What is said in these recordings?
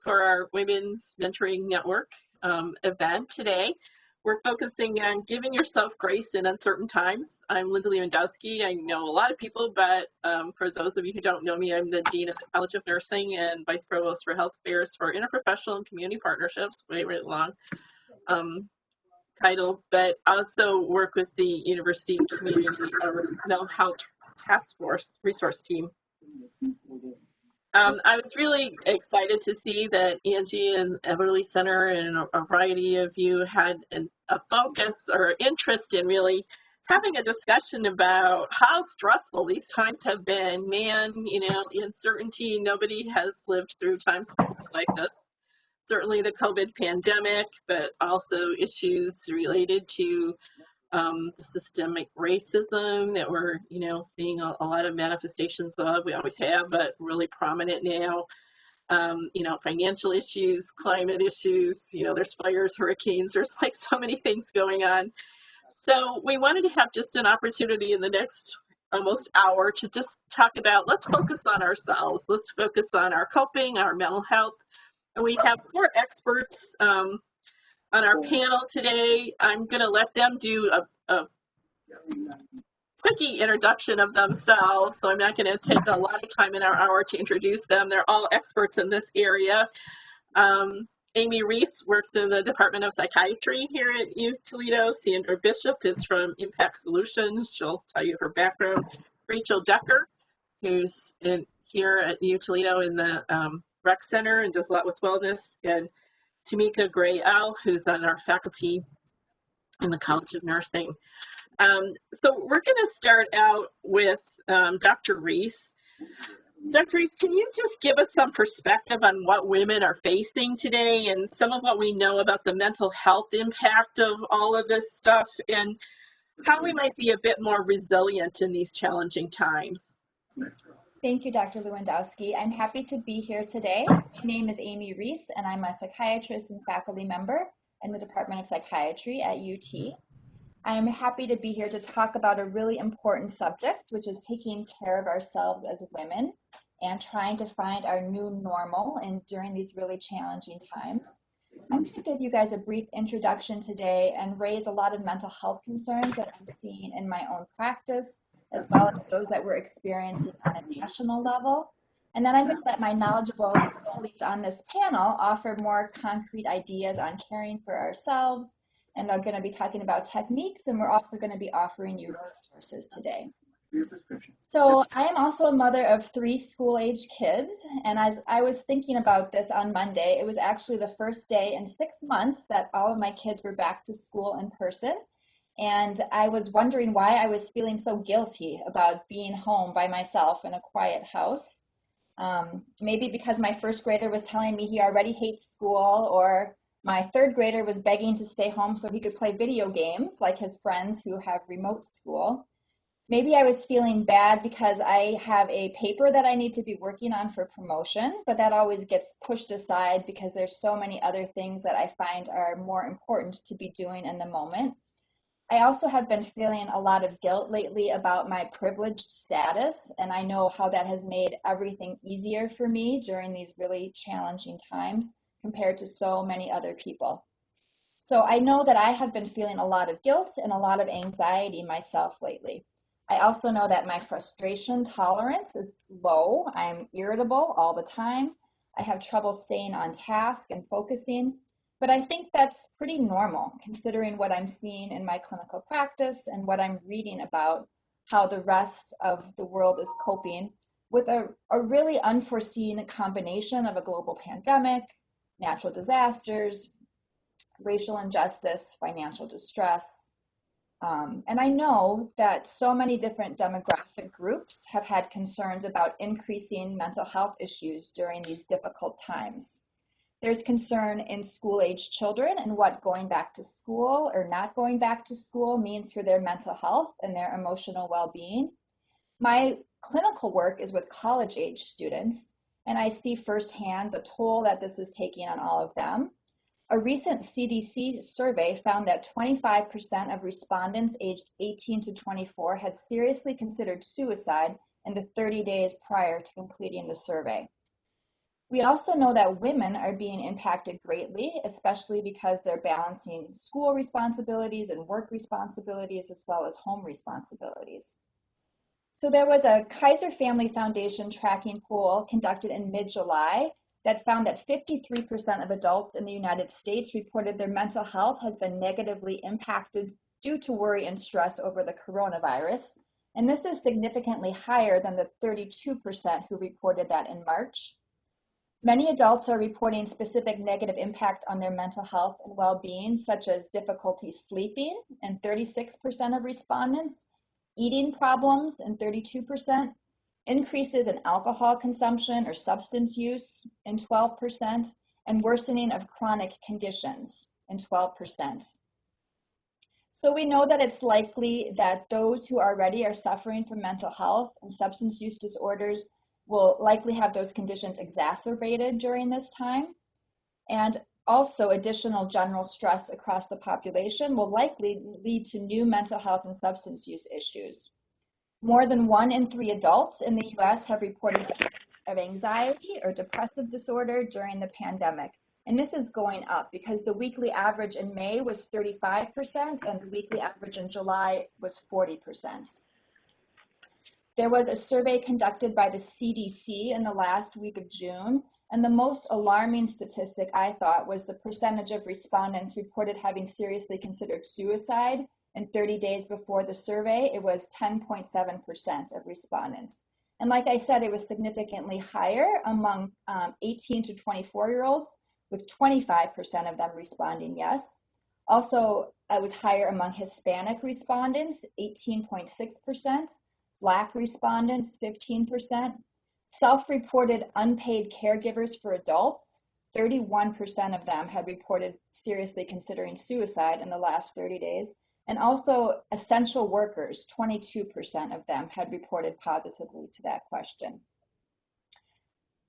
for our Women's Mentoring Network event today. We're focusing on giving yourself grace in uncertain times. I'm Linda Lewandowski. I know a lot of people, but for those of you who don't know me, I'm the Dean of the College of Nursing and Vice Provost for Health Affairs for Interprofessional and Community Partnerships, way long title, but also work with the University Community Mental Health Task Force Resource Team. I was really excited to see that Angie and Eberly Center and a variety of you had a focus or interest in really having a discussion about how stressful these times have been. Man, you know, the uncertainty, nobody has lived through times like this. Certainly the COVID pandemic, but also issues related to systemic racism that we're, seeing a lot of manifestations of. We always have, but really prominent now. Financial issues, climate issues, there's fires, hurricanes, there's like so many things going on. So we wanted to have just an opportunity in the next almost hour to just talk about, let's focus on ourselves. Let's focus on our coping, our mental health. And we have 4 experts on our panel today. I'm going to let them do a quickie introduction of themselves, so I'm not going to take a lot of time in our hour to introduce them. They're all experts in this area. Amy Riese works in the Department of Psychiatry here at U Toledo. Sandra Bishop is from Impact Solutions. She'll tell you her background. Rachael Decker, who's here at U Toledo in the Rec Center and does a lot with wellness, and Tameaka Gray, who's on our faculty in the College of Nursing. So we're going to start out with Dr. Riese. Dr. Riese, can you just give us some perspective on what women are facing today and some of what we know about the mental health impact of all of this stuff and how we might be a bit more resilient in these challenging times? Thank you, Dr. Lewandowski. I'm happy to be here today. My name is Amy Riese, and I'm a psychiatrist and faculty member in the Department of Psychiatry at UT. I'm happy to be here to talk about a really important subject, which is taking care of ourselves as women and trying to find our new normal during these really challenging times. I'm going to give you guys a brief introduction today and raise a lot of mental health concerns that I'm seeing in my own practice, as well as those that we're experiencing on a national level. And then I'm going to let my knowledgeable colleagues on this panel offer more concrete ideas on caring for ourselves. And they're going to be talking about techniques, and we're also going to be offering you resources today. So I am also a mother of 3 school-age kids, and as I was thinking about this on Monday, it was actually the first day in 6 months that all of my kids were back to school in person. And I was wondering why I was feeling so guilty about being home by myself in a quiet house. Maybe because my 1st grader was telling me he already hates school, or my 3rd grader was begging to stay home so he could play video games like his friends who have remote school. Maybe I was feeling bad because I have a paper that I need to be working on for promotion, but that always gets pushed aside because there's so many other things that I find are more important to be doing in the moment. I also have been feeling a lot of guilt lately about my privileged status, and I know how that has made everything easier for me during these really challenging times compared to so many other people. So I know that I have been feeling a lot of guilt and a lot of anxiety myself lately. I also know that my frustration tolerance is low. I'm irritable all the time. I have trouble staying on task and focusing. But I think that's pretty normal considering what I'm seeing in my clinical practice and what I'm reading about how the rest of the world is coping with a really unforeseen combination of a global pandemic, natural disasters, racial injustice, financial distress. And I know that so many different demographic groups have had concerns about increasing mental health issues during these difficult times. There's concern in school-age children and what going back to school or not going back to school means for their mental health and their emotional well-being. My clinical work is with college-age students, and I see firsthand the toll that this is taking on all of them. A recent CDC survey found that 25% of respondents aged 18 to 24 had seriously considered suicide in the 30 days prior to completing the survey. We also know that women are being impacted greatly, especially because they're balancing school responsibilities and work responsibilities as well as home responsibilities. So there was a Kaiser Family Foundation tracking poll conducted in mid-July that found that 53% of adults in the United States reported their mental health has been negatively impacted due to worry and stress over the coronavirus. And this is significantly higher than the 32% who reported that in March. Many adults are reporting specific negative impact on their mental health and well-being, such as difficulty sleeping in 36% of respondents, eating problems in 32%, increases in alcohol consumption or substance use in 12%, and worsening of chronic conditions in 12%. So we know that it's likely that those who already are suffering from mental health and substance use disorders will likely have those conditions exacerbated during this time. And also additional general stress across the population will likely lead to new mental health and substance use issues. More than 1 in 3 adults in the US have reported symptoms of anxiety or depressive disorder during the pandemic. And this is going up because the weekly average in May was 35% and the weekly average in July was 40%. There was a survey conducted by the CDC in the last week of June, and the most alarming statistic I thought was the percentage of respondents reported having seriously considered suicide. In 30 days before the survey, it was 10.7% of respondents. And like I said, it was significantly higher among 18 to 24-year-olds, with 25% of them responding yes. Also, it was higher among Hispanic respondents, 18.6%. Black respondents, 15%. Self-reported unpaid caregivers for adults, 31% of them had reported seriously considering suicide in the last 30 days. And also essential workers, 22% of them had reported positively to that question.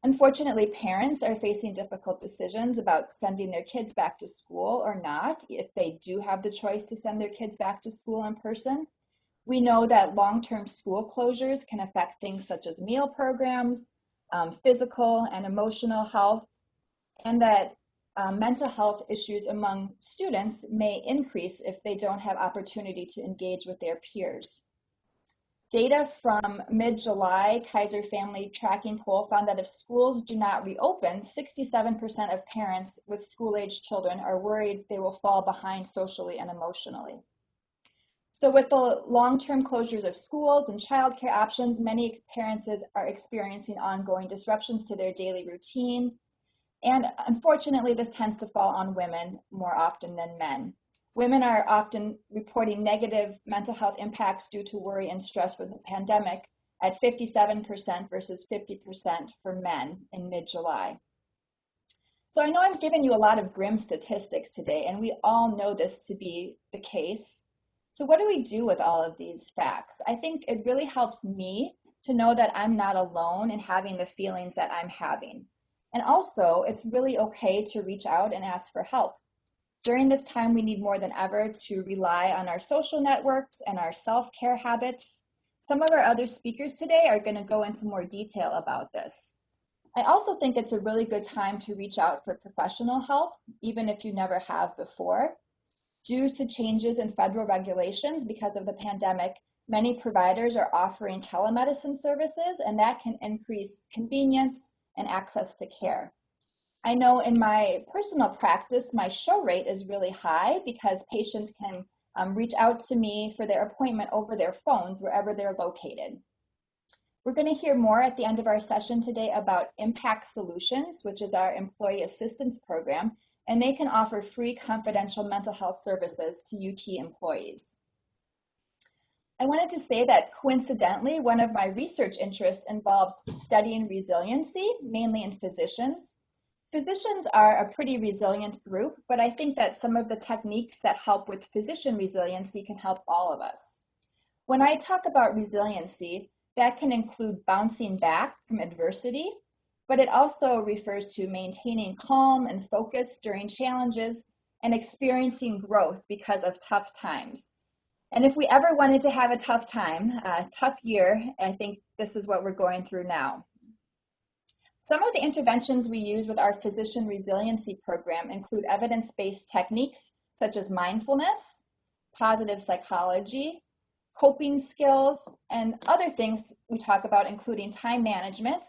Unfortunately, parents are facing difficult decisions about sending their kids back to school or not, if they do have the choice to send their kids back to school in person. We know that long-term school closures can affect things such as meal programs, physical and emotional health, and that mental health issues among students may increase if they don't have opportunity to engage with their peers. Data from mid-July Kaiser Family Tracking Poll found that if schools do not reopen, 67% of parents with school-aged children are worried they will fall behind socially and emotionally. So with the long-term closures of schools and childcare options, many parents are experiencing ongoing disruptions to their daily routine. And unfortunately, this tends to fall on women more often than men. Women are often reporting negative mental health impacts due to worry and stress with the pandemic at 57% versus 50% for men in mid-July. So I know I've given you a lot of grim statistics today, and we all know this to be the case. So what do we do with all of these facts? I think it really helps me to know that I'm not alone in having the feelings that I'm having. And also, it's really okay to reach out and ask for help. During this time, we need more than ever to rely on our social networks and our self-care habits. Some of our other speakers today are going to go into more detail about this. I also think it's a really good time to reach out for professional help, even if you never have before. Due to changes in federal regulations because of the pandemic, many providers are offering telemedicine services, and that can increase convenience and access to care. I know in my personal practice, my show rate is really high because patients can reach out to me for their appointment over their phones wherever they're located. We're going to hear more at the end of our session today about Impact Solutions, which is our employee assistance program, and they can offer free confidential mental health services to UT employees. I wanted to say that coincidentally, one of my research interests involves studying resiliency, mainly in physicians. Physicians are a pretty resilient group, but I think that some of the techniques that help with physician resiliency can help all of us. When I talk about resiliency, that can include bouncing back from adversity, but it also refers to maintaining calm and focus during challenges and experiencing growth because of tough times. And if we ever wanted to have a tough time, a tough year, I think this is what we're going through now. Some of the interventions we use with our physician resiliency program include evidence-based techniques such as mindfulness, positive psychology, coping skills, and other things we talk about, including time management,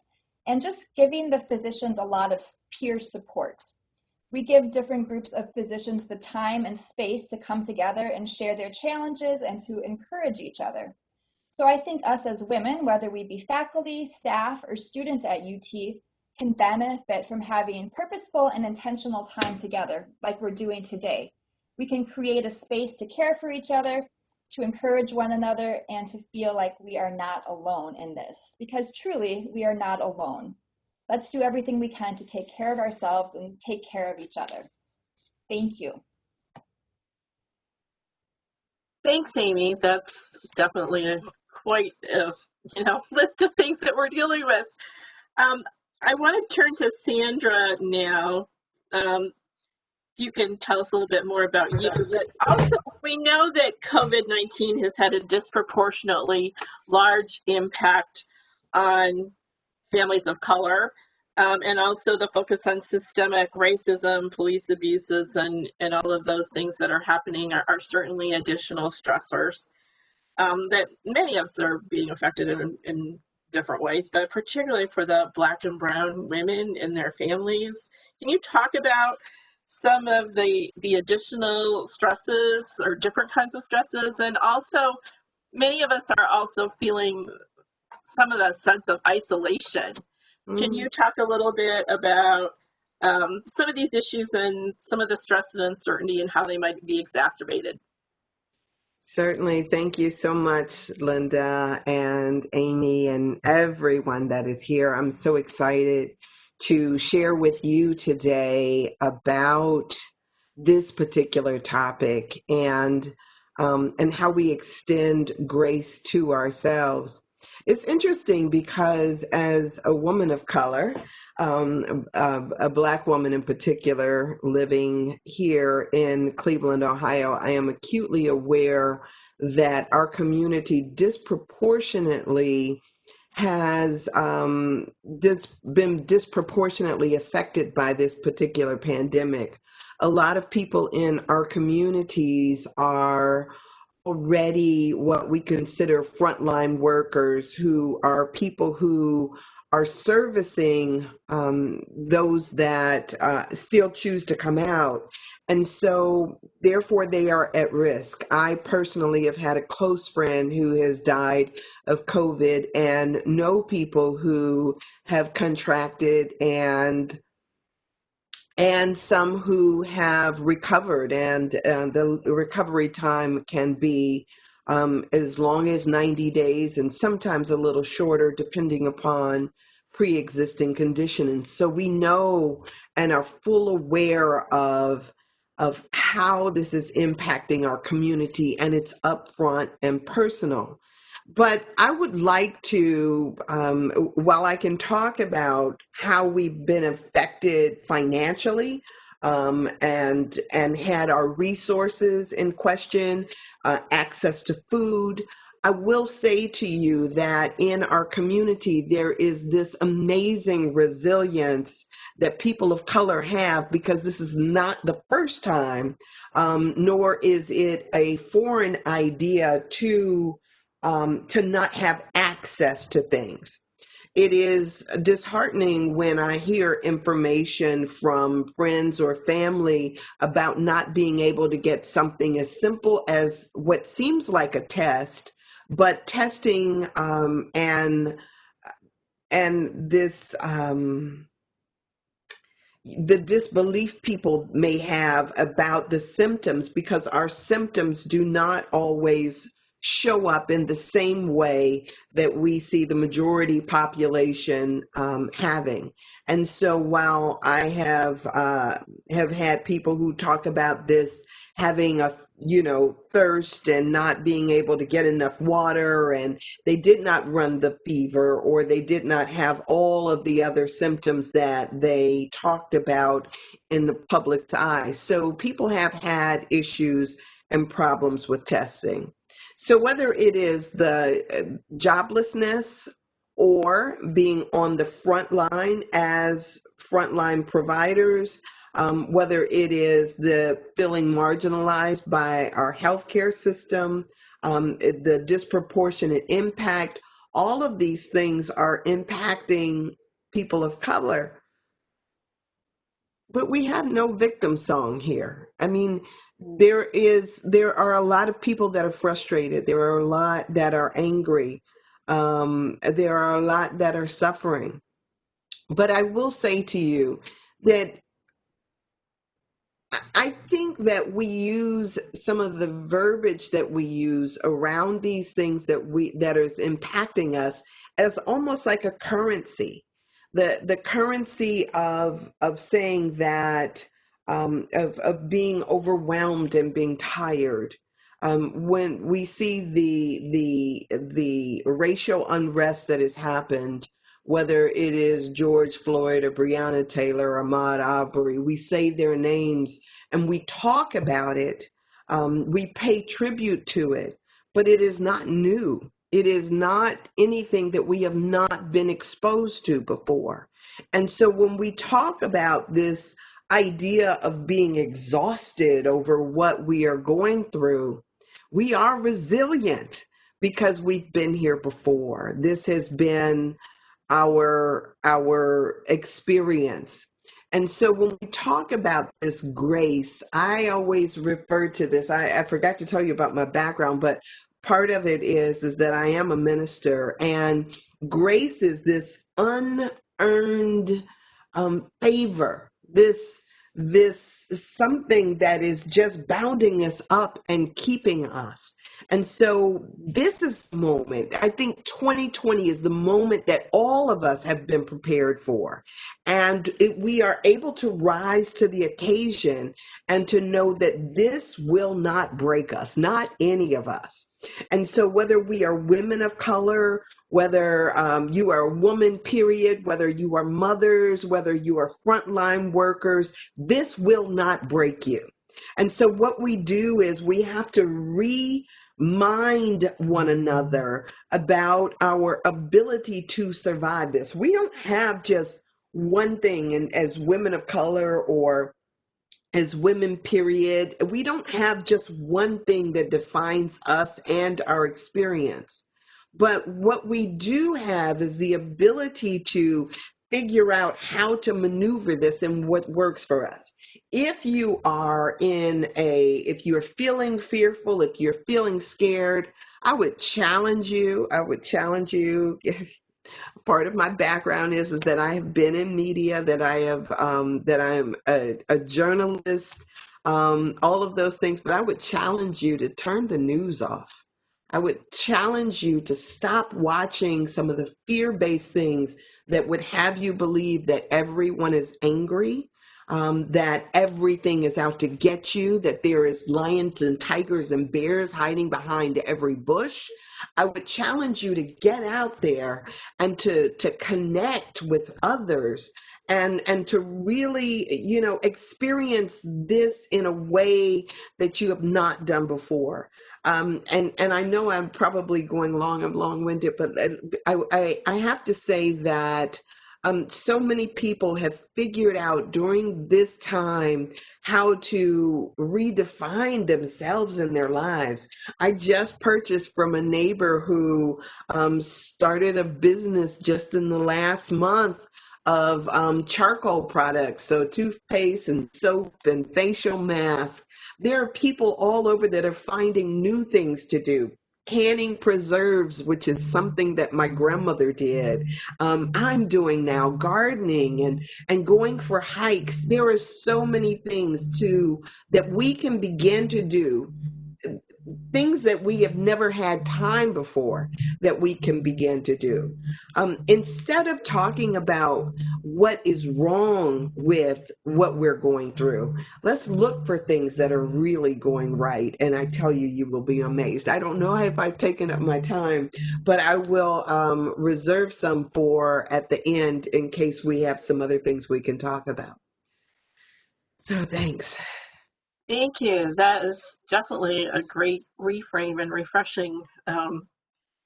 and just giving the physicians a lot of peer support. We give different groups of physicians the time and space to come together and share their challenges and to encourage each other. So I think us as women, whether we be faculty, staff, or students at UT, can benefit from having purposeful and intentional time together like we're doing today. We can create a space to care for each other, to encourage one another, and to feel like we are not alone in this, because truly we are not alone. Let's do everything we can to take care of ourselves and take care of each other. Thank you. Thanks, Amy. That's definitely quite a list of things that we're dealing with. I want to turn to Sandra now. You can tell us a little bit more about you. But also, we know that COVID-19 has had a disproportionately large impact on families of color, and also the focus on systemic racism, police abuses, and all of those things that are happening are certainly additional stressors that many of us are being affected in different ways, but particularly for the Black and brown women and their families. Can you talk about some of the additional stresses or different kinds of stresses? And also, many of us are also feeling some of the sense of isolation. Can you talk a little bit about some of these issues and some of the stress and uncertainty and how they might be exacerbated? Certainly. Thank you so much, Linda and Amy and everyone that is here. I'm so excited to share with you today about this particular topic and how we extend grace to ourselves. It's interesting because as a woman of color, a Black woman in particular, living here in Cleveland, Ohio, I am acutely aware that our community disproportionately has been disproportionately affected by this particular pandemic. A lot of people in our communities are already what we consider frontline workers, who are people who are servicing those that still choose to come out. And so therefore they are at risk. I personally have had a close friend who has died of COVID and know people who have contracted and some who have recovered, and the recovery time can be as long as 90 days and sometimes a little shorter depending upon pre-existing condition. And so we know and are full aware of how this is impacting our community, and it's upfront and personal. But I would like to, while I can talk about how we've been affected financially and had our resources in question, access to food, I will say to you that in our community, there is this amazing resilience that people of color have, because this is not the first time, nor is it a foreign idea to not have access to things. It is disheartening when I hear information from friends or family about not being able to get something as simple as what seems like a test, but testing and this the disbelief people may have about the symptoms, because our symptoms do not always show up in the same way that we see the majority population having. And so while I have had people who talk about this having a thirst and not being able to get enough water, and they did not run the fever, or they did not have all of the other symptoms that they talked about in the public's eye. So people have had issues and problems with testing. So whether it is the joblessness or being on the front line as frontline providers, whether it is the feeling marginalized by our healthcare system, the disproportionate impact, all of these things are impacting people of color. But we have no victim song here. I mean, there are a lot of people that are frustrated. There are a lot that are angry. There are a lot that are suffering. But I will say to you that I think that we use some of the verbiage that we use around these things that is impacting us as almost like a currency. The currency of saying that of being overwhelmed and being tired. When we see the racial unrest that has happened, whether it is George Floyd or Breonna Taylor or Ahmaud Arbery, we say their names and we talk about it. We pay tribute to it, but it is not new. It is not anything that we have not been exposed to before. And so when we talk about this idea of being exhausted over what we are going through, we are resilient because we've been here before. This has been our experience. And so when we talk about this grace, I always refer to this. I forgot to tell you about my background, but part of it is that I am a minister, and grace is this unearned favor, this something that is just bounding us up and keeping us. And so this is the moment. I think 2020 is the moment that all of us have been prepared for. And we are able to rise to the occasion and to know that this will not break us, not any of us. And so whether we are women of color, whether you are a woman, period, whether you are mothers, whether you are frontline workers, this will not break you. And so what we do is we have to remind one another about our ability to survive this. We don't have just one thing, and as women of color or as women, period, we don't have just one thing that defines us and our experience. But what we do have is the ability to figure out how to maneuver this and what works for us. If you are if you're feeling fearful, if you're feeling scared, I would challenge you. Part of my background is that I have been in media, that I'm a journalist, all of those things. But I would challenge you to turn the news off. I would challenge you to stop watching some of the fear-based things that would have you believe that everyone is angry, that everything is out to get you, that there is lions and tigers and bears hiding behind every bush. I would challenge you to get out there and to connect with others and to really, experience this in a way that you have not done before. And I know I'm probably going long, I'm long-winded, but I have to say that so many people have figured out during this time how to redefine themselves in their lives. I just purchased from a neighbor who started a business just in the last month of charcoal products, so toothpaste and soap and facial masks. There are people all over that are finding new things to do. Canning preserves, which is something that my grandmother did. I'm doing now gardening and going for hikes. There are so many things too that we can begin to do, things that we have never had time before that we can begin to do. Instead of talking about what is wrong with what we're going through, let's look for things that are really going right. And I tell you, you will be amazed. I don't know if I've taken up my time, but I will reserve some for at the end in case we have some other things we can talk about. So thanks. Thank you. That is definitely a great reframe and refreshing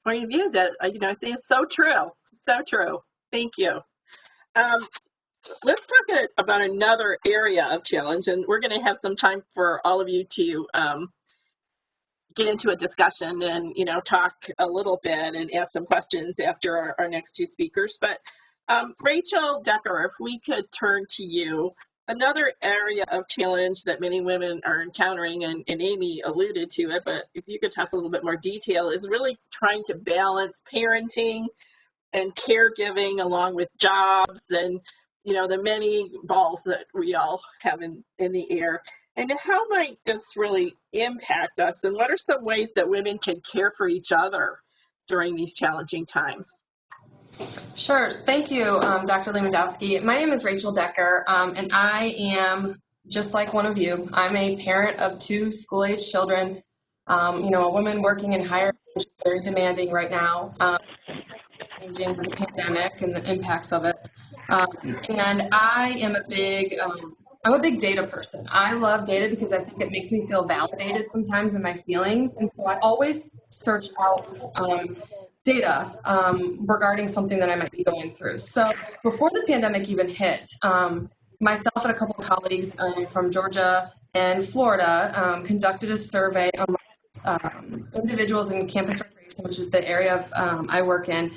point of view that, I think is so true. So true. Thank you. Let's talk about another area of challenge, and we're going to have some time for all of you to get into a discussion and, talk a little bit and ask some questions after our next two speakers. But Rachael Decker, if we could turn to you, another area of challenge that many women are encountering, and Amy alluded to it, but if you could talk a little bit more detail, is really trying to balance parenting and caregiving along with jobs and, the many balls that we all have in the air. And how might this really impact us? And what are some ways that women can care for each other during these challenging times? Sure. Thank you, Dr. Lewandowski. My name is Rachael Decker, and I am just like one of you. I'm a parent of two school-age children, a woman working in higher ed, very demanding right now, changing with the pandemic and the impacts of it. And I am I'm a big data person. I love data because I think it makes me feel validated sometimes in my feelings. And so I always search out data regarding something that I might be going through. So before the pandemic even hit, myself and a couple of colleagues from Georgia and Florida conducted a survey on individuals in campus recreation, which is the area I work in,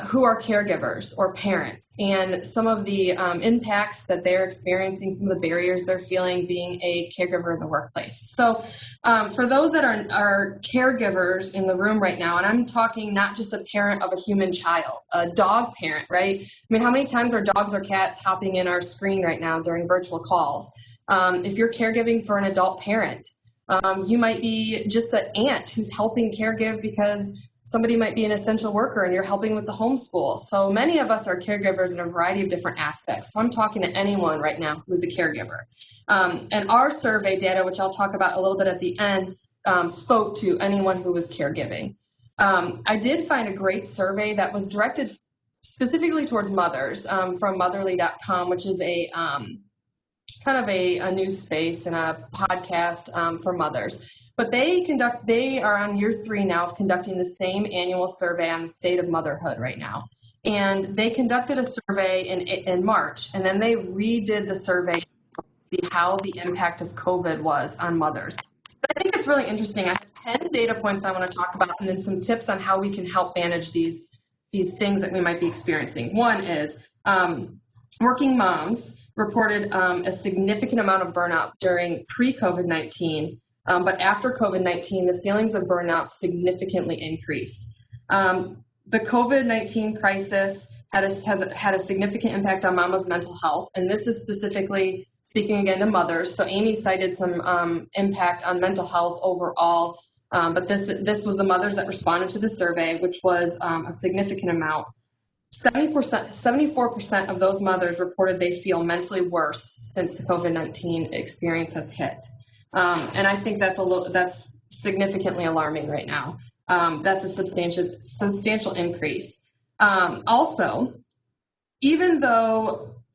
who are caregivers or parents, and some of the impacts that they're experiencing, some of the barriers they're feeling being a caregiver in the workplace. So for those that are caregivers in the room right now, and I'm talking not just a parent of a human child, a dog parent, right? I mean, how many times are dogs or cats hopping in our screen right now during virtual calls? If you're caregiving for an adult parent, you might be just an aunt who's helping caregive because somebody might be an essential worker and you're helping with the homeschool. So many of us are caregivers in a variety of different aspects. So I'm talking to anyone right now who's a caregiver. And our survey data, which I'll talk about a little bit at the end, spoke to anyone who was caregiving. I did find a great survey that was directed specifically towards mothers from motherly.com, which is a kind of a news space and a podcast for mothers. But they are on year 3 now of conducting the same annual survey on the state of motherhood right now. And they conducted a survey in March, and then they redid the survey to see how the impact of COVID was on mothers. But I think it's really interesting. I have 10 data points I want to talk about, and then some tips on how we can help manage these things that we might be experiencing. One is working moms reported a significant amount of burnout during pre-COVID-19. But after COVID-19, the feelings of burnout significantly increased. The COVID-19 crisis had a significant impact on mama's mental health, and this is specifically speaking again to mothers. So Amy cited some impact on mental health overall, but this was the mothers that responded to the survey, which was a significant amount. 74% of those mothers reported they feel mentally worse since the COVID-19 experience has hit. And I think that's significantly alarming right now. That's a substantial increase. Also,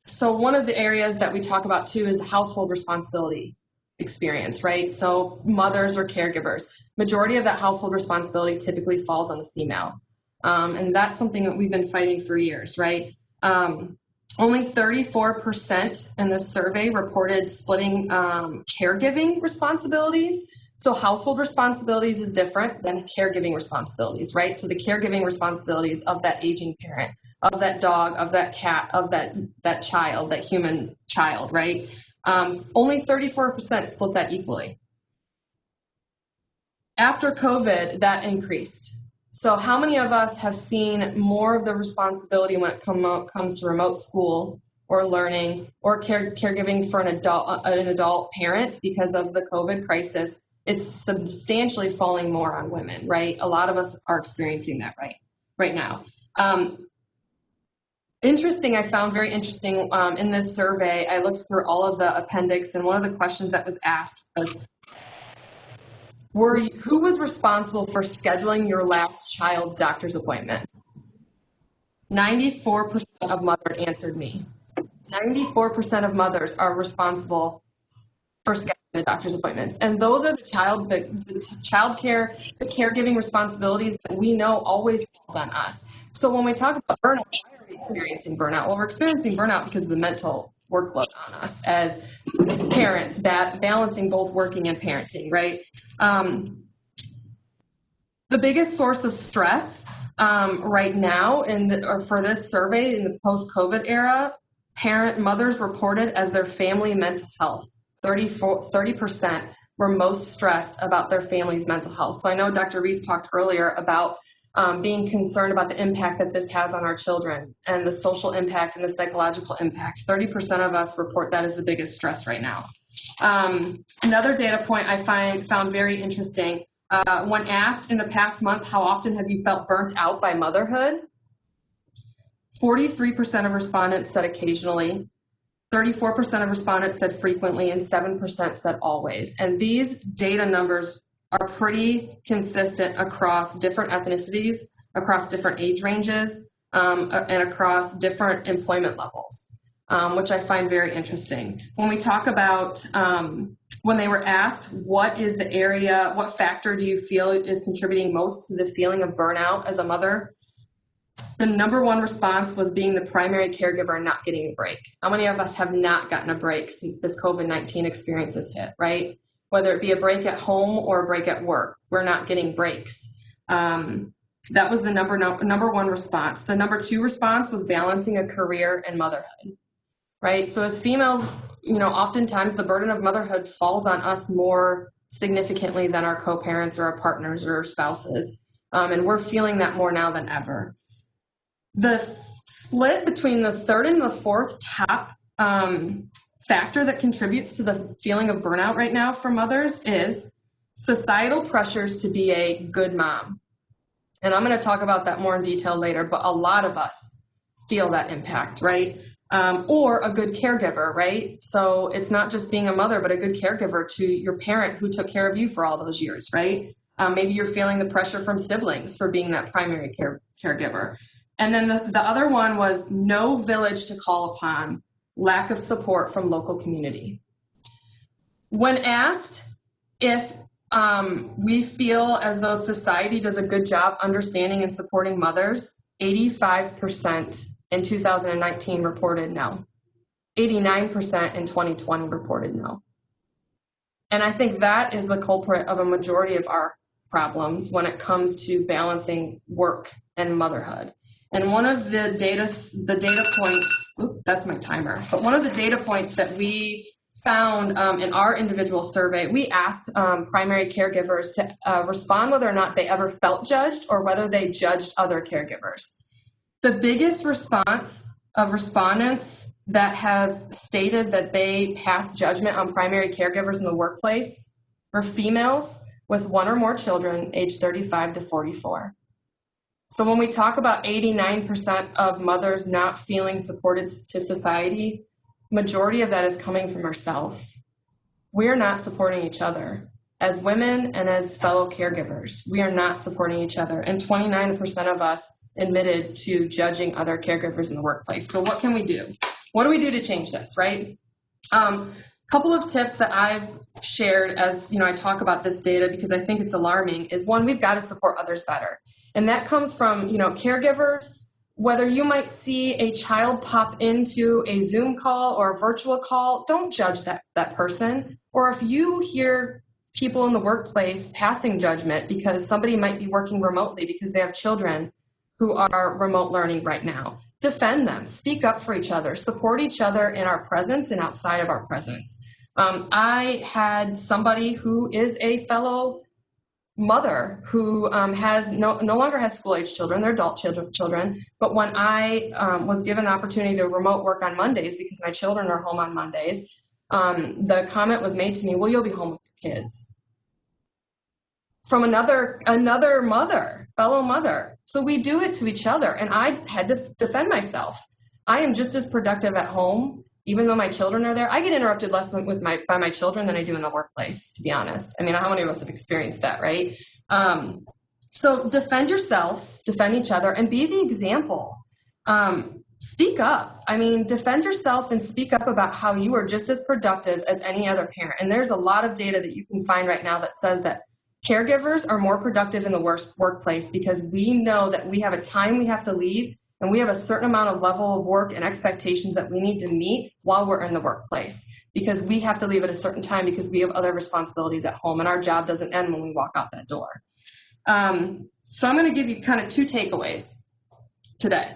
so one of the areas that we talk about too is the household responsibility experience, right? So mothers or caregivers, majority of that household responsibility typically falls on the female. And that's something that we've been fighting for years, right? Only 34% in this survey reported splitting caregiving responsibilities. So household responsibilities is different than caregiving responsibilities, right? So the caregiving responsibilities of that aging parent, of that dog, of that cat, of that child, that human child, right? Only 34% split that equally. After COVID, that increased. So how many of us have seen more of the responsibility when it comes to remote school or learning or caregiving for an adult parent because of the COVID crisis? It's substantially falling more on women, right? A lot of us are experiencing that right now. I found very interesting in this survey, I looked through all of the appendix, and one of the questions that was asked was, who was responsible for scheduling your last child's doctor's appointment? 94% of mothers answered me. 94% of mothers are responsible for scheduling the doctor's appointments. And those are the child care, the caregiving responsibilities that we know always falls on us. So when we talk about burnout, why are we experiencing burnout? Well, we're experiencing burnout because of the mental workload on us as parents, balancing both working and parenting, right? The biggest source of stress right now for this survey in the post-COVID era, mothers reported as their family mental health. 30% were most stressed about their family's mental health. So I know Dr. Riese talked earlier about being concerned about the impact that this has on our children and the social impact and the psychological impact. 30% of us report that as the biggest stress right now. Another data point I found very interesting, when asked in the past month, how often have you felt burnt out by motherhood? 43% of respondents said occasionally, 34% of respondents said frequently, and 7% said always. And these data numbers are pretty consistent across different ethnicities, across different age ranges, and across different employment levels, which I find very interesting. When we talk about, when they were asked, what factor do you feel is contributing most to the feeling of burnout as a mother? The number one response was being the primary caregiver and not getting a break. How many of us have not gotten a break since this COVID-19 experience has hit, right? Whether it be a break at home or a break at work, we're not getting breaks. That was the number one response. The number two response was balancing a career and motherhood, right? So as females, oftentimes the burden of motherhood falls on us more significantly than our co-parents or our partners or our spouses. And we're feeling that more now than ever. The split between the third and the fourth top factor that contributes to the feeling of burnout right now for mothers is societal pressures to be a good mom. And I'm going to talk about that more in detail later, but a lot of us feel that impact, right? Or a good caregiver, right? So it's not just being a mother, but a good caregiver to your parent who took care of you for all those years, right? Maybe you're feeling the pressure from siblings for being that primary caregiver. And then the other one was no village to call upon, lack of support from local community. When asked if we feel as though society does a good job understanding and supporting mothers, 85% in 2019 reported no. 89% in 2020 reported no. And I think that is the culprit of a majority of our problems when it comes to balancing work and motherhood. And one of the data points, that's my timer, but one of the data points that we found in our individual survey, we asked primary caregivers to respond whether or not they ever felt judged or whether they judged other caregivers. The biggest response of respondents that have stated that they pass judgment on primary caregivers in the workplace were females with one or more children aged 35 to 44. So when we talk about 89% of mothers not feeling supported to society, majority of that is coming from ourselves. We're not supporting each other. As women and as fellow caregivers, we are not supporting each other. And 29% of us admitted to judging other caregivers in the workplace. So what can we do? What do we do to change this, right? Couple of tips that I've shared as I talk about this data because I think it's alarming is one, we've got to support others better. And that comes from, caregivers, whether you might see a child pop into a Zoom call or a virtual call, don't judge that person. Or if you hear people in the workplace passing judgment because somebody might be working remotely because they have children who are remote learning right now, defend them, speak up for each other, support each other in our presence and outside of our presence. I had somebody who is a fellow mother who has no longer has school-age children, they're adult children, but when I was given the opportunity to remote work on Mondays because my children are home on Mondays, the comment was made to me, well, you'll be home with your kids. From another mother, fellow mother. So we do it to each other, and I had to defend myself. I am just as productive at home, even though my children are there. I get interrupted less by my children than I do in the workplace, to be honest. I mean, how many of us have experienced that, right? So defend yourselves, defend each other, and be the example. speak up. I mean, defend yourself and speak up about how you are just as productive as any other parent. And there's a lot of data that you can find right now that says that caregivers are more productive in the workplace because we know that we have a time we have to leave and we have a certain amount of level of work and expectations that we need to meet while we're in the workplace because we have to leave at a certain time because we have other responsibilities at home and our job doesn't end when we walk out that door. So I'm going to give you kind of two takeaways today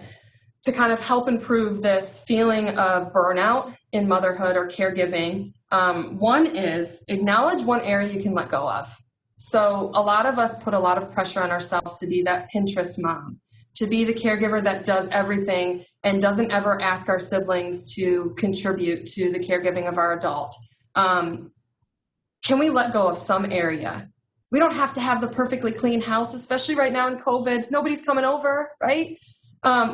to kind of help improve this feeling of burnout in motherhood or caregiving. One is acknowledge one area you can let go of. So a lot of us put a lot of pressure on ourselves to be that Pinterest mom, to be the caregiver that does everything and doesn't ever ask our siblings to contribute to the caregiving of our adult. Can we let go of some area? We don't have to have the perfectly clean house, especially right now in COVID. Nobody's coming over, right?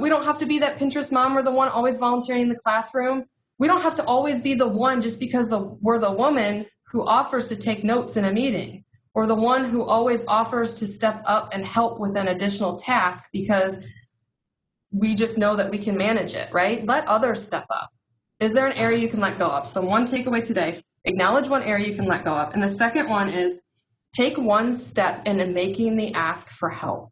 We don't have to be that Pinterest mom or the one always volunteering in the classroom. We don't have to always be the one just because we're the woman who offers to take notes in a meeting or the one who always offers to step up and help with an additional task because we just know that we can manage it, right? Let others step up. Is there an area you can let go of? So one takeaway today, acknowledge one area you can let go of. And the second one is take one step in making the ask for help.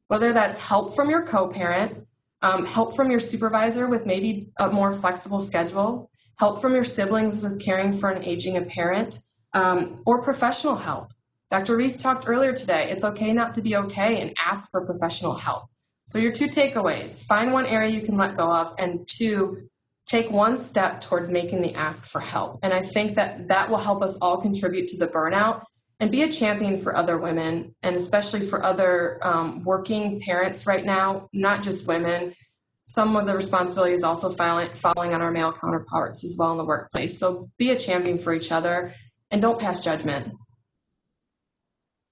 Whether that's help from your co-parent, help from your supervisor with maybe a more flexible schedule, help from your siblings with caring for an aging parent, or professional help. Dr. Riese talked earlier today, it's okay not to be okay and ask for professional help. So your two takeaways, find one area you can let go of, and two, take one step towards making the ask for help. And I think that will help us all contribute to the burnout and be a champion for other women, and especially for other working parents right now, not just women. Some of the responsibility is also falling on our male counterparts as well in the workplace. So be a champion for each other and don't pass judgment.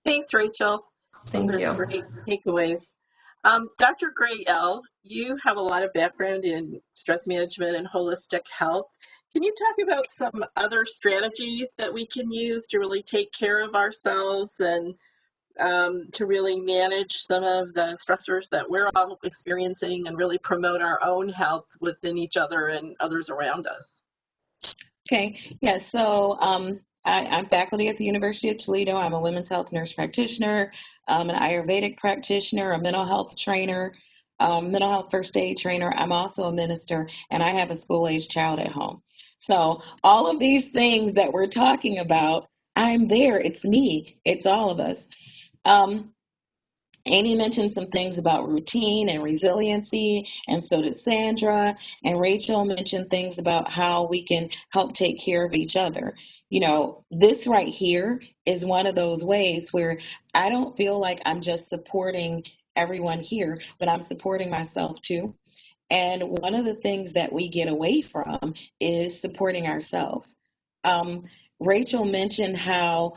Thanks, Rachel. Thank Those you. are great takeaways. Dr. Gray L., you have a lot of background in stress management and holistic health. Can you talk about some other strategies that we can use to really take care of ourselves and to really manage some of the stressors that we're all experiencing and really promote our own health within each other and others around us? Okay, yes, so I'm faculty at the University of Toledo. I'm a women's health nurse practitioner, an Ayurvedic practitioner, a mental health trainer, mental health first aid trainer. I'm also a minister, and I have a school-aged child at home. So all of these things that we're talking about, I'm there. It's me. It's all of us. Amy mentioned some things about routine and resiliency, and so did Sandra. And Rachel mentioned things about how we can help take care of each other. You know, this right here is one of those ways where I don't feel like I'm just supporting everyone here, but I'm supporting myself too. And one of the things that we get away from is supporting ourselves. Rachel mentioned how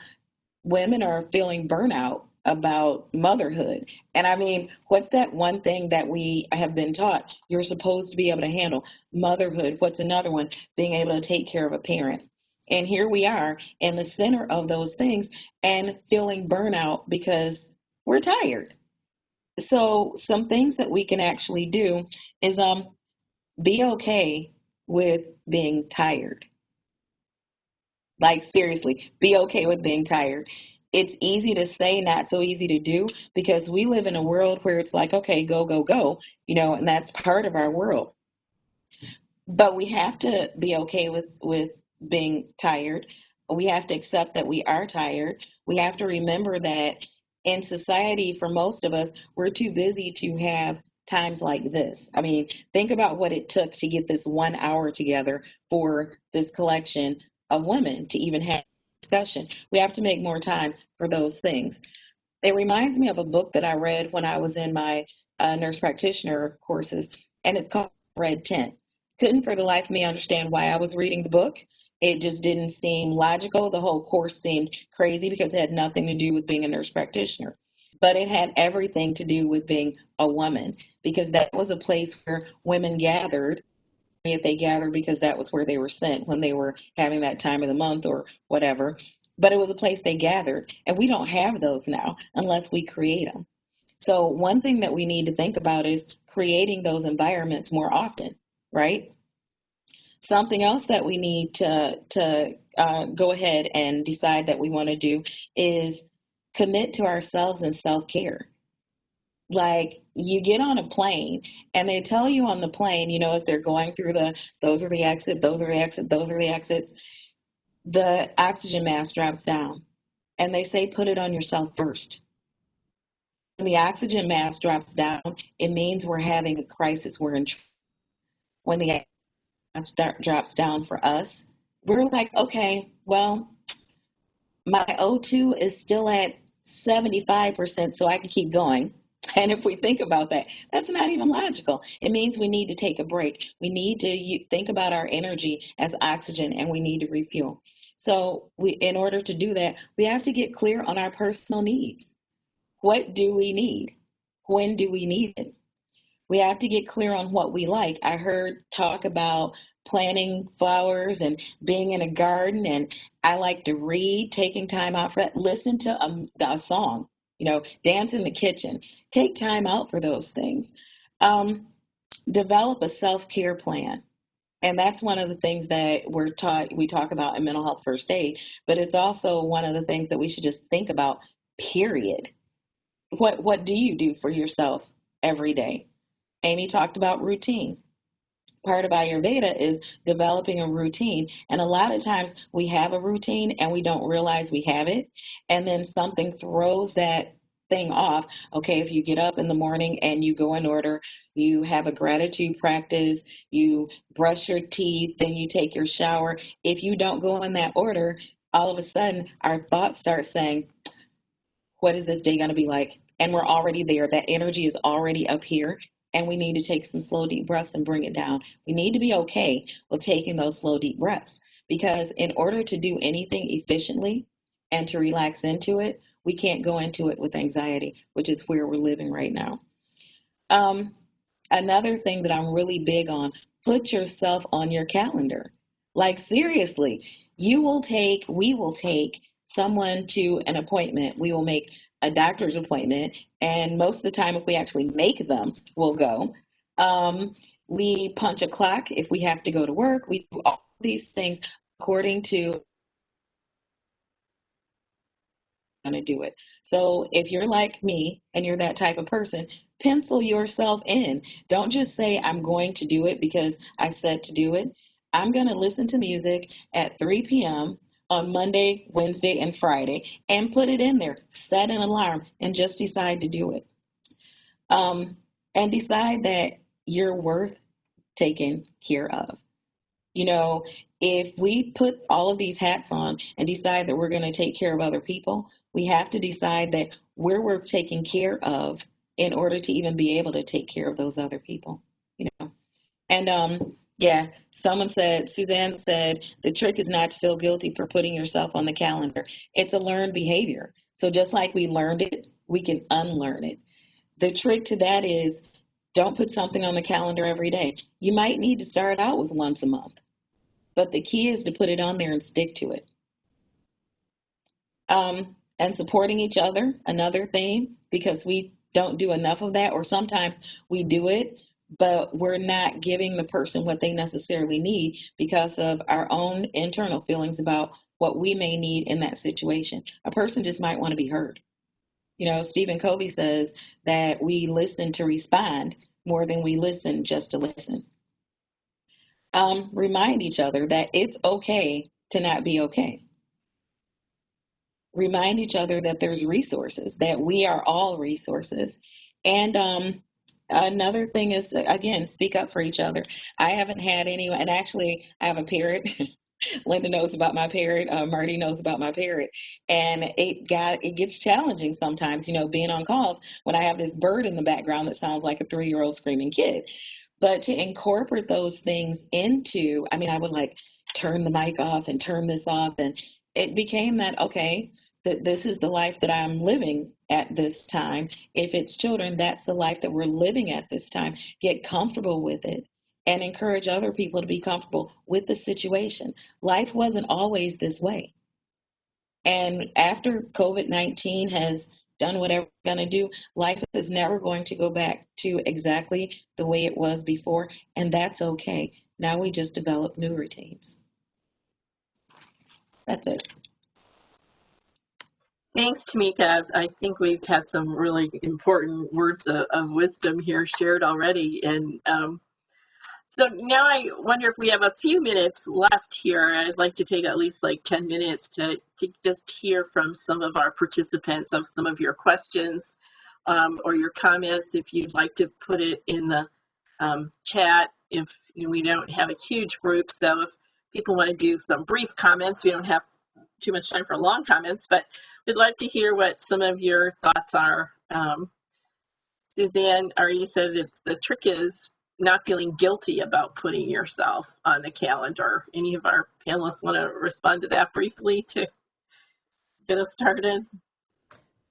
women are feeling burnout about motherhood. And I mean, what's that one thing that we have been taught? You're supposed to be able to handle motherhood. What's another one? Being able to take care of a parent. And here we are in the center of those things and feeling burnout because we're tired. So some things that we can actually do is be okay with being tired. Like seriously, be okay with being tired. It's easy to say, not so easy to do, because we live in a world where it's like, okay, go, go, go, you know, and that's part of our world. But we have to be okay with being tired. We have to accept that we are tired. We have to remember that in society, for most of us, we're too busy to have times like this. I mean, think about what it took to get this 1 hour together for this collection of women to even have a discussion. We have to make more time for those things. It reminds me of a book that I read when I was in my nurse practitioner courses, and it's called Red Tent. Couldn't for the life of me understand why I was reading the book. It just didn't seem logical. The whole course seemed crazy because it had nothing to do with being a nurse practitioner. But it had everything to do with being a woman, because that was a place where women gathered. Yet they gathered because that was where they were sent when they were having that time of the month or whatever. But it was a place they gathered, and we don't have those now unless we create them. So one thing that we need to think about is creating those environments more often. right? Something else that we need to go ahead and decide that we want to do is commit to ourselves and self-care. Like, you get on a plane and they tell you on the plane, as they're going through those are the exits, those are the exits, those are the exits, the oxygen mask drops down and they say, put it on yourself first. When the oxygen mask drops down, it means we're having a crisis. When the mask drops down for us, we're like, okay, well, my O2 is still at 75%, so I can keep going. And if we think about that, that's not even logical. It means we need to take a break. We need to think about our energy as oxygen, and we need to refuel. So in order to do that, we have to get clear on our personal needs. What do we need? When do we need it? We have to get clear on what we like. I heard talk about planting flowers and being in a garden, and I like to read, taking time out for that. Listen to a song, dance in the kitchen. Take time out for those things. Develop a self-care plan. And that's one of the things that we talk about in mental health first aid, but it's also one of the things that we should just think about, period. What do you do for yourself every day? Amy talked about routine. Part of Ayurveda is developing a routine. And a lot of times we have a routine and we don't realize we have it. And then something throws that thing off. Okay, if you get up in the morning and you go in order, you have a gratitude practice, you brush your teeth, then you take your shower. If you don't go in that order, all of a sudden our thoughts start saying, what is this day going to be like? And we're already there. That energy is already up here. And we need to take some slow, deep breaths and bring it down. We need to be okay with taking those slow, deep breaths, because in order to do anything efficiently and to relax into it, we can't go into it with anxiety, which is where we're living right now. Another thing that I'm really big on, put yourself on your calendar. Like, seriously, we will take someone to an appointment. We will make a doctor's appointment, and most of the time, if we actually make them, we'll go. We punch a clock if we have to go to work. We do all these things according to going to do it. So if you're like me and you're that type of person, pencil yourself in. Don't just say, I'm going to do it because I said to do it. I'm going to listen to music at 3 p.m. on Monday, Wednesday, and Friday, and put it in there. Set an alarm and just decide to do it. And decide that you're worth taking care of. If we put all of these hats on and decide that we're going to take care of other people, we have to decide that we're worth taking care of in order to even be able to take care of those other people, And Suzanne said, the trick is not to feel guilty for putting yourself on the calendar. It's a learned behavior. So just like we learned it, we can unlearn it. The trick to that is, don't put something on the calendar every day. You might need to start out with once a month, but the key is to put it on there and stick to it. And supporting each other, another thing, because we don't do enough of that, or sometimes we do it, but we're not giving the person what they necessarily need because of our own internal feelings about what we may need in that situation. A person just might want to be heard. Stephen Covey says that we listen to respond more than we listen just to listen. Remind each other that it's okay to not be okay. Remind each other that there's resources, that we are all resources. And another thing is, again, speak up for each other. I haven't had anyone, and actually I have a parrot. Linda knows about my parrot. Marty knows about my parrot. And it gets challenging sometimes, being on calls when I have this bird in the background that sounds like a 3-year-old screaming kid. But to incorporate those things into, I would turn the mic off and turn this off. And it became that, okay, that this is the life that I'm living at this time. If it's children, that's the life that we're living at this time. Get comfortable with it and encourage other people to be comfortable with the situation. Life wasn't always this way. And after COVID-19 has done whatever we're going to do. Life is never going to go back to exactly the way it was before, and that's okay. Now we just develop new routines. That's it. Thanks, Tameaka. I think we've had some really important words of wisdom here shared already. And so now I wonder if we have a few minutes left here. I'd like to take at least like 10 minutes to just hear from some of our participants of some of your questions or your comments. If you'd like to put it in the chat, if we don't have a huge group, so if people want to do some brief comments, we don't have too much time for long comments, but we'd like to hear what some of your thoughts are. Suzanne already said the trick is not feeling guilty about putting yourself on the calendar. Any of our panelists want to respond to that briefly to get us started?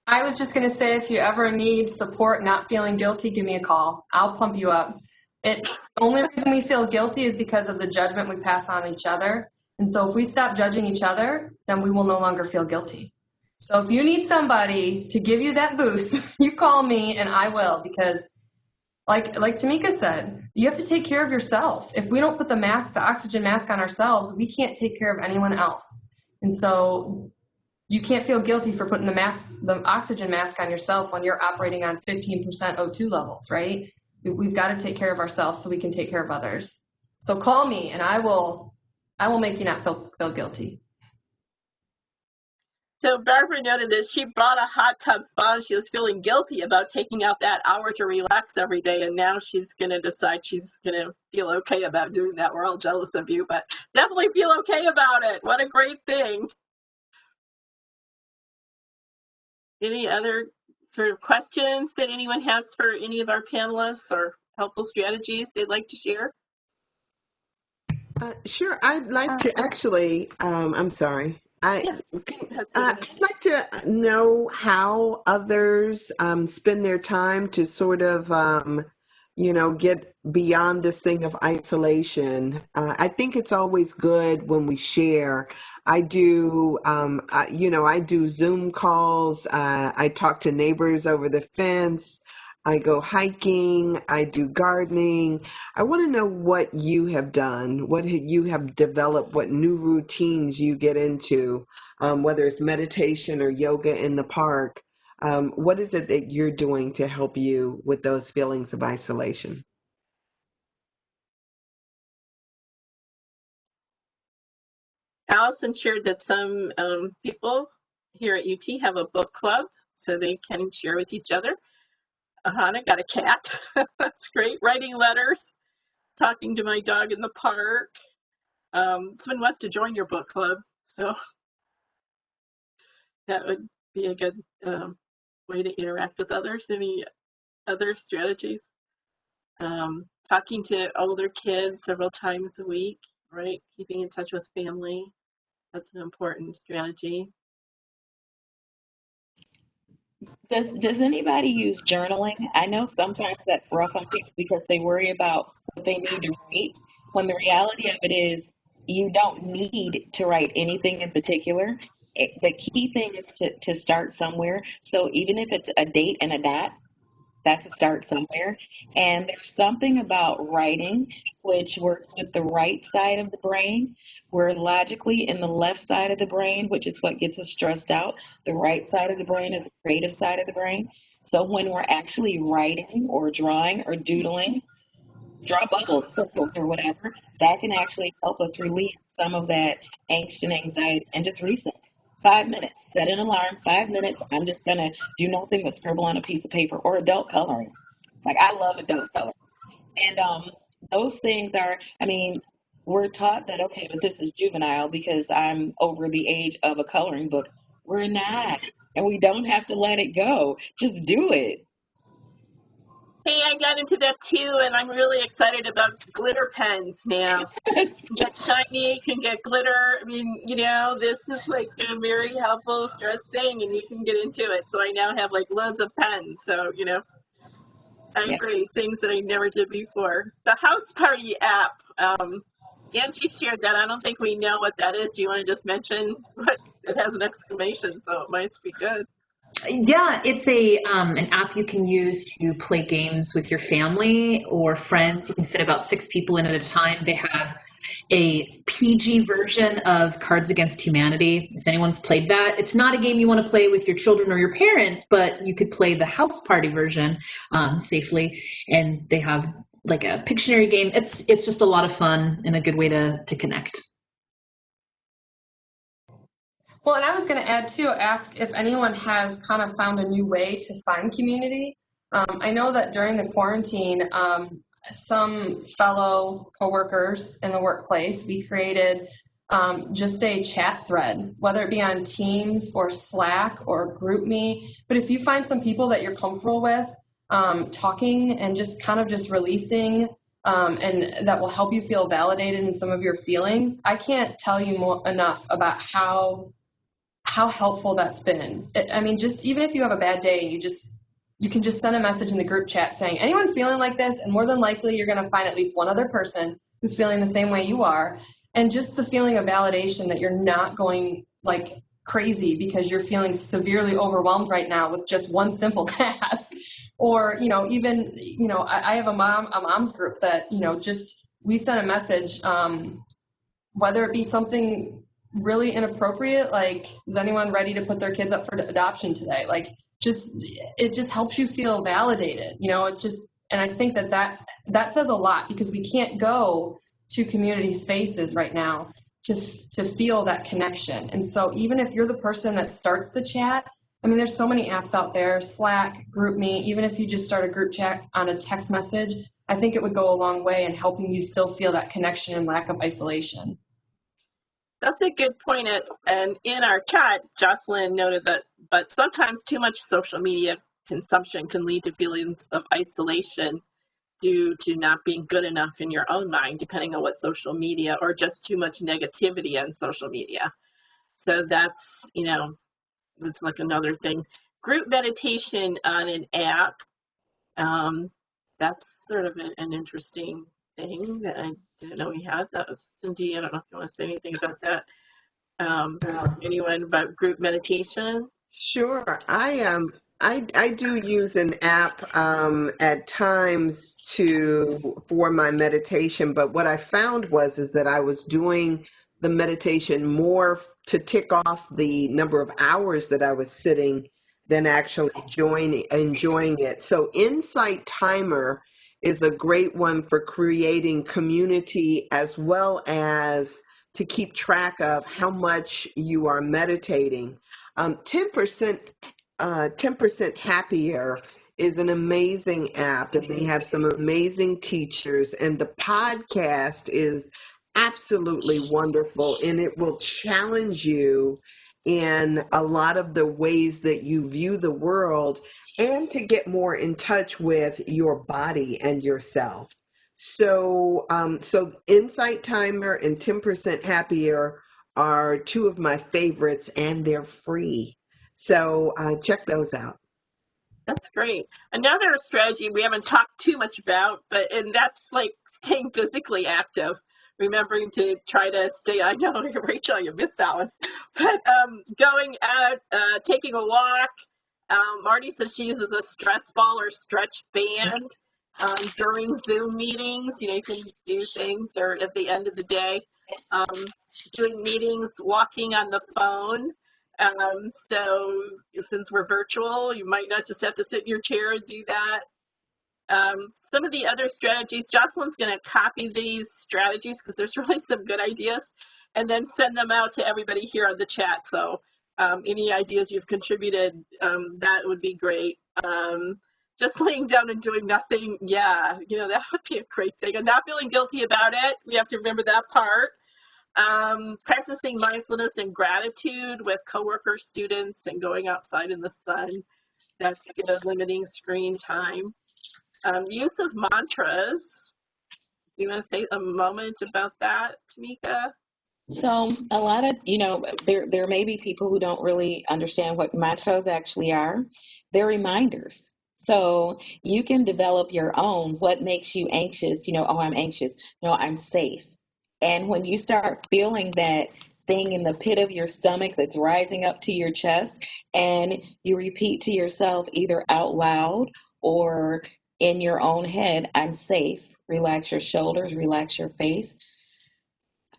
I was just going to say, if you ever need support not feeling guilty, give me a call. I'll pump you up. The only reason we feel guilty is because of the judgment we pass on each other. And so if we stop judging each other, then we will no longer feel guilty. So if you need somebody to give you that boost, you call me and I will, because like Tameaka said, you have to take care of yourself. If we don't put the oxygen mask on ourselves, we can't take care of anyone else. And so you can't feel guilty for putting the oxygen mask on yourself when you're operating on 15% O2 levels, right? We've got to take care of ourselves so we can take care of others. So call me and I will make you not feel guilty. So Barbara noted that she bought a hot tub spa and she was feeling guilty about taking out that hour to relax every day, and now she's going to decide she's going to feel okay about doing that. We're all jealous of you, but definitely feel okay about it. What a great thing. Any other sort of questions that anyone has for any of our panelists or helpful strategies they'd like to share? Sure. I'd like to actually, I'm sorry. I'd like to know how others spend their time to sort of, get beyond this thing of isolation. I think it's always good when we share. I do, I do Zoom calls. I talk to neighbors over the fence. I go hiking. I do gardening. I want to know what you have done, what you have developed, what new routines you get into, whether it's meditation or yoga in the park. What is it that you're doing to help you with those feelings of isolation? Allison shared that some people here at UT have a book club, so they can share with each other. Ahana got a cat. That's great. Writing letters, talking to my dog in the park. Someone wants to join your book club, so that would be a good way to interact with others. Any other strategies? Talking to older kids several times a week, right? Keeping in touch with family. That's an important strategy. Does anybody use journaling? I know sometimes that's rough on people because they worry about what they need to write, when the reality of it is you don't need to write anything in particular. The key thing is to start somewhere. So even if it's a date and a dot, that's a start somewhere. And there's something about writing which works with the right side of the brain. We're logically in the left side of the brain, which is what gets us stressed out. The right side of the brain is the creative side of the brain. So when we're actually writing or drawing or doodling, draw bubbles, circles, or whatever, that can actually help us release some of that angst and anxiety and just reset. 5 minutes, set an alarm, 5 minutes. I'm just going to do nothing but scribble on a piece of paper, or adult coloring. Like, I love adult coloring. And those things are, we're taught that, okay, but this is juvenile because I'm over the age of a coloring book. We're not. And we don't have to let it go. Just do it. Hey, I got into that too, and I'm really excited about glitter pens now. You can get shiny, you can get glitter. This is like a very helpful stress thing, and you can get into it. So I now have like loads of pens. So, I agree, things that I never did before. The house party app, Angie shared that. I don't think we know what that is. Do you want to just mention what it has an exclamation, so it might be good? Yeah, it's an app you can use to play games with your family or friends. You can fit about 6 people in at a time. They have a PG version of Cards Against Humanity. If anyone's played that, it's not a game you want to play with your children or your parents, but you could play the house party version safely. And they have like a Pictionary game. It's just a lot of fun and a good way to connect. Well, and I was going to add too, ask if anyone has kind of found a new way to find community. I know that during the quarantine, some fellow coworkers in the workplace, we created just a chat thread, whether it be on Teams or Slack or GroupMe. But if you find some people that you're comfortable with talking and just kind of just releasing, and that will help you feel validated in some of your feelings, I can't tell you enough about how helpful that's been. I mean, just even if you have a bad day, you can just send a message in the group chat saying, anyone feeling like this? And more than likely, you're going to find at least one other person who's feeling the same way you are. And just the feeling of validation that you're not going like crazy because you're feeling severely overwhelmed right now with just one simple task. Or, even, I have a mom's group that, just we sent a message, whether it be something really inappropriate, like, is anyone ready to put their kids up for adoption today? Like, it just helps you feel validated, and I think that says a lot, because we can't go to community spaces right now to feel that connection. And so even if you're the person that starts the chat, I mean, there's so many apps out there, Slack, GroupMe, even if you just start a group chat on a text message, I think it would go a long way in helping you still feel that connection and lack of isolation. That's a good point. And in our chat, Jocelyn noted that, but sometimes too much social media consumption can lead to feelings of isolation due to not being good enough in your own mind, depending on what social media, or just too much negativity on social media. So that's like another thing. Group meditation on an app, that's sort of an interesting thing that I didn't know we had. That was Cindy. I don't know if you want to say anything about that. Anyone about group meditation? Sure. I do use an app at times for my meditation, but what I found is that I was doing the meditation more to tick off the number of hours that I was sitting than actually enjoying it. So Insight Timer is a great one for creating community, as well as to keep track of how much you are meditating. 10% Happier is an amazing app, and they have some amazing teachers, and the podcast is absolutely wonderful, and it will challenge you in a lot of the ways that you view the world, and to get more in touch with your body and yourself. So Insight Timer and 10% Happier are two of my favorites, and they're free. So check those out. That's great. Another strategy we haven't talked too much about, and that's like staying physically active, remembering to try to stay. I know, Rachel, you missed that one, but going out, taking a walk. Marty says she uses a stress ball or stretch band during Zoom meetings. You can do things, or at the end of the day, doing meetings, walking on the phone. So since we're virtual, you might not just have to sit in your chair and do that. Some of the other strategies, Jocelyn's going to copy these strategies because there's really some good ideas, and then send them out to everybody here on the chat. So any ideas you've contributed, that would be great. Just laying down and doing nothing, that would be a great thing. And not feeling guilty about it. We have to remember that part. Practicing mindfulness and gratitude with coworkers, students, and going outside in the sun. That's good. Limiting screen time. Use of mantras. You want to say a moment about that, Tameaka? So a lot of, there may be people who don't really understand what mantras actually are. They're reminders. So you can develop your own. What makes you anxious? Oh, I'm anxious. No, I'm safe. And when you start feeling that thing in the pit of your stomach that's rising up to your chest, and you repeat to yourself either out loud or in your own head, I'm safe. Relax your shoulders, relax your face.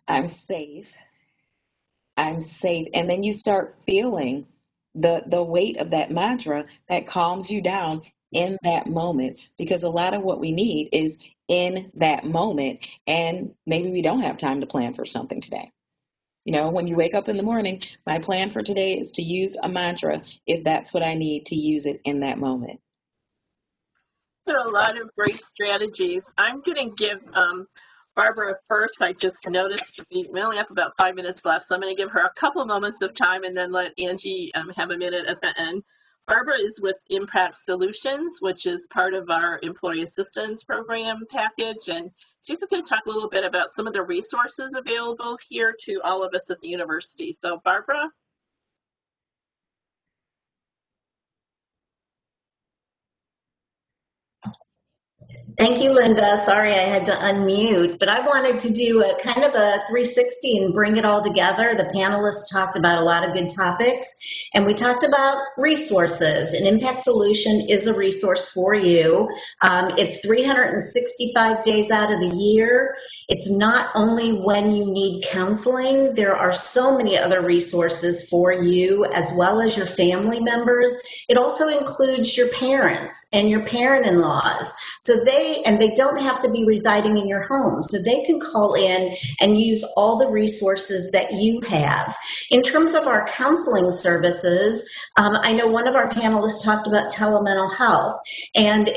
I'm safe. I'm safe. And then you start feeling the weight of that mantra that calms you down in that moment, because a lot of what we need is in that moment. And maybe we don't have time to plan for something today. You know, when you wake up in the morning, my plan for today is to use a mantra if that's what I need to use it in that moment. There are a lot of great strategies. I'm going to give Barbara first. I just noticed we only have about 5 minutes left, so I'm going to give her a couple moments of time and then let Angie have a minute at the end. Barbara is with Impact Solutions, which is part of our employee assistance program package, and she's going to talk a little bit about some of the resources available here to all of us at the university. So Barbara? Thank you, Linda. Sorry I had to unmute, but I wanted to do a kind of a 360 and bring it all together. The panelists talked about a lot of good topics, and we talked about resources. An Impact Solution is a resource for you. It's 365 days out of the year. It's not only when you need counseling. There are so many other resources for you as well as your family members. It also includes your parents and your parent-in-laws. So they don't have to be residing in your home. So they can call in and use all the resources that you have. In terms of our counseling services, I know one of our panelists talked about telemental health, and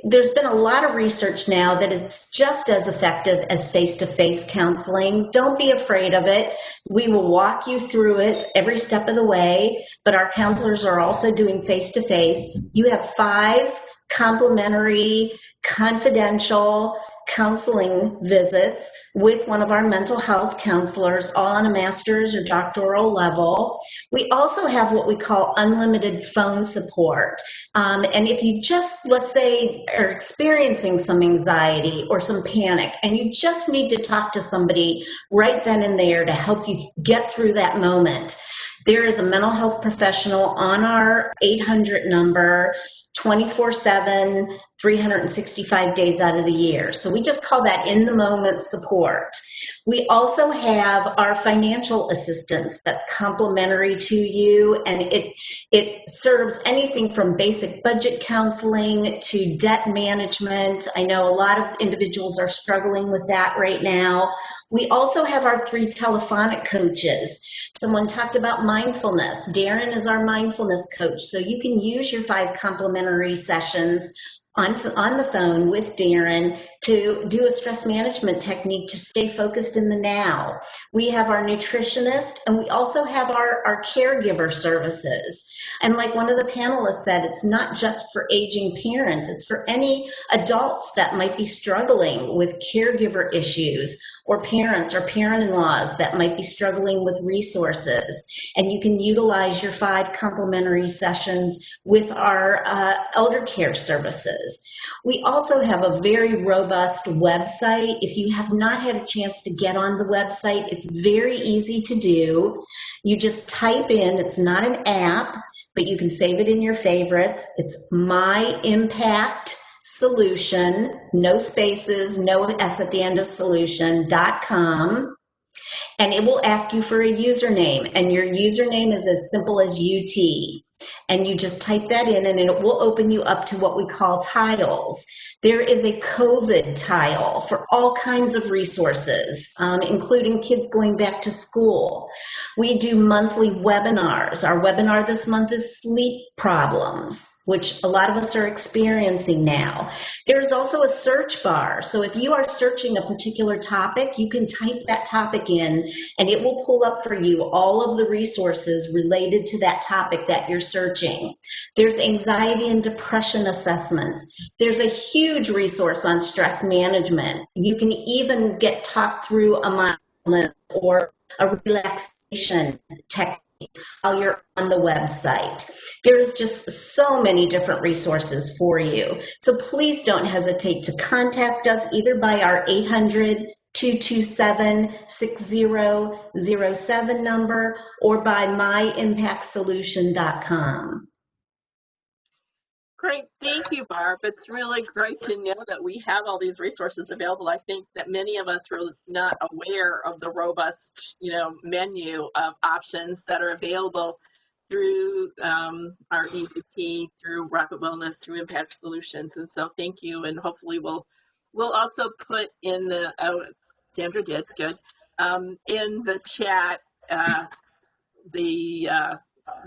there's been a lot of research now that it's just as effective as face-to-face counseling. Don't be afraid of it. We will walk you through it every step of the way, but our counselors are also doing face-to-face. You have 5 complimentary, confidential counseling visits with one of our mental health counselors, all on a master's or doctoral level. We also have what we call unlimited phone support. And if you just, let's say, are experiencing some anxiety or some panic, and you just need to talk to somebody right then and there to help you get through that moment, there is a mental health professional on our 800 number, 24/7, 365 days out of the year. So we just call that in-the-moment support. We also have our financial assistance that's complimentary to you, and it serves anything from basic budget counseling to debt management. I know a lot of individuals are struggling with that right now. We also have our 3 telephonic coaches. Someone talked about mindfulness. Darren is our mindfulness coach, so you can use your 5 complimentary sessions on the phone with Darren to do a stress management technique to stay focused in the now. We have our nutritionist, and we also have our caregiver services. And like one of the panelists said, it's not just for aging parents, it's for any adults that might be struggling with caregiver issues, or parents or parent-in-laws that might be struggling with resources. And you can utilize your 5 complimentary sessions with our elder care services. We also have a very robust website. If you have not had a chance to get on the website, it's very easy to do. You just type in, it's not an app, but you can save it in your favorites. It's My Impact Solution, no spaces, no S at the end of solution.com. And it will ask you for a username, and your username is as simple as UT. And you just type that in, and it will open you up to what we call tiles. There is a COVID tile for all kinds of resources, including kids going back to school. We do monthly webinars. Our webinar this month is sleep problems, which a lot of us are experiencing now. There's also a search bar. So if you are searching a particular topic, you can type that topic in, and it will pull up for you all of the resources related to that topic that you're searching. There's anxiety and depression assessments. There's a huge resource on stress management. You can even get talked through a mindfulness or a relaxation technique while you're on the website. There's just so many different resources for you. So please don't hesitate to contact us either by our 800 227-6007 number, or by myimpactsolution.com. Great, thank you, Barb. It's really great to know that we have all these resources available. I think that many of us were not aware of the robust, menu of options that are available through our EVP, through Rapid Wellness, through Impact Solutions. And so thank you, and hopefully we'll also put in the, Sandra did, good, in the chat the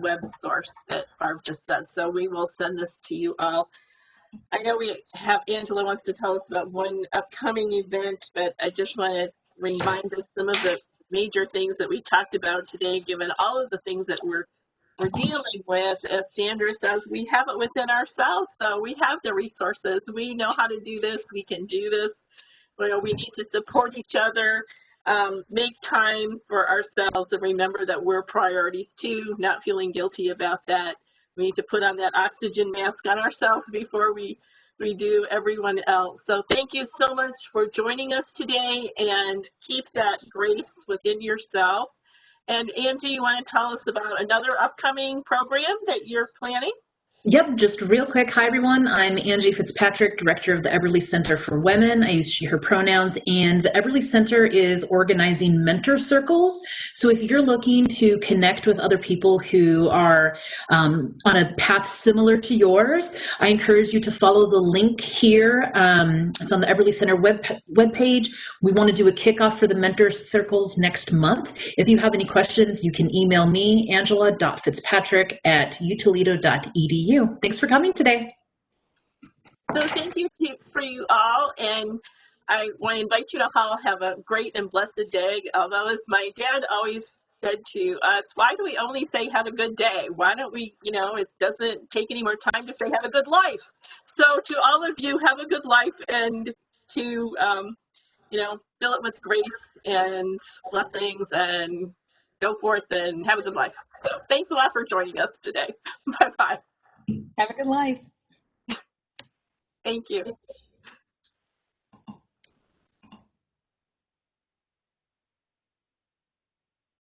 web source that Barb just said. So we will send this to you all. I know we have Angela wants to tell us about one upcoming event, but I just want to remind us some of the major things that we talked about today, given all of the things that we're dealing with. As Sandra says, we have it within ourselves, so we have the resources. We know how to do this. We can do this. We need to support each other, make time for ourselves, and remember that we're priorities too, not feeling guilty about that. We need to put on that oxygen mask on ourselves before we do everyone else. So thank you so much for joining us today, and keep that grace within yourself. And Angie, you want to tell us about another upcoming program that you're planning? Yep, just real quick. Hi, everyone. I'm Angie Fitzpatrick, Director of the Eberly Center for Women. I use she, her pronouns, and the Eberly Center is organizing mentor circles. So if you're looking to connect with other people who are on a path similar to yours, I encourage you to follow the link here. It's on the Eberly Center webpage. We want to do a kickoff for the mentor circles next month. If you have any questions, you can email me, angela.fitzpatrick@utoledo.edu. Thanks for coming today. So thank you for you all, and I want to invite you to all have a great and blessed day. Although, as my dad always said to us, why do we only say have a good day? Why don't we, it doesn't take any more time to say have a good life. So to all of you, have a good life, and to, fill it with grace and blessings, and go forth and have a good life. So thanks a lot for joining us today. Bye-bye. Have a good life. Thank you.